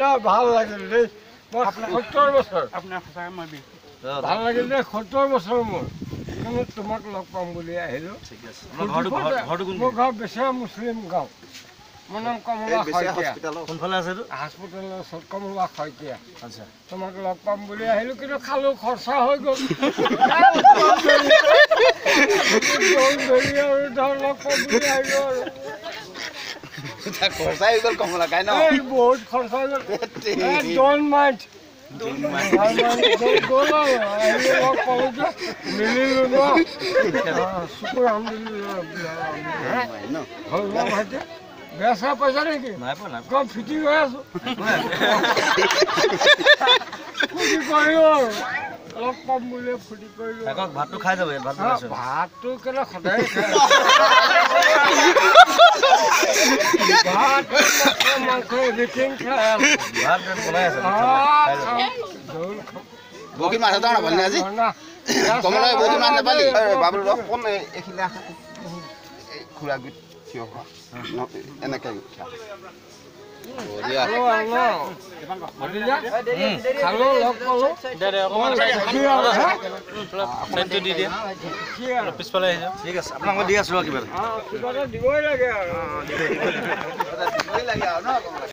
না ভাল লাগিল দেই মই 70 বছৰ আপোনাৰ সঁচাকৈ মই বিহু ভাল লাগিল দেই 70 বছৰ মোৰ কিন্তু তোমাক লগ পাম বুলি আহিলো ঠিক আছে আপোনাৰ ঘৰটো কোন মোৰ ঘৰ বেচেৰা মুছলিম গাঁও মোৰ নাম কমলা শইকীয়া কোনফালে আছে এইটো হাস্পতালৰ ওচৰত কমলা শইকীয়া আচ্ছা তোমাক লগ পাম বুলি আহিলো কিন্তু খালো খৰচা হৈ গ'ল ধৰি আৰু ধৰ লগ পাম বুলি আহিলো আৰু খৰচা হৈ গ'ল কমলা খাই ন এই বহুত খৰচা হৈ গ'ল ডোন্ট মাইণ্ড গ'ল আৰু আহিলো লগ পালো যে মিলিলো ন শুকুৰ আলহামদুলিল্লাহ হ'ল ন ভাইটি বেয়া চেয়া পইচা নেকি নাই পোৱা নাই কম ফিটিং হৈ আছো ফূৰ্তি কৰিলো আৰু লগ পাম বুলি ফূৰ্তি কৰিলো থাকক ভাতটো খাই যাব ভাত ভাতটো কেলে সদায় খাই ভাত মাংস এভৰিথিং খাই ভাত বনাই আছে বকি মাছ এটা নাপালি আজি কমলা বকি মাছ নাপালি বাবুল কোন এইখিনি খুৰা গুট থিয় হোৱা এনেকৈ খালো লগ পালো পিছফালে আহিছে ঠিক আছে আপোনাক মই দি আছো কিবা কিবা এটা দিবই লাগে আৰু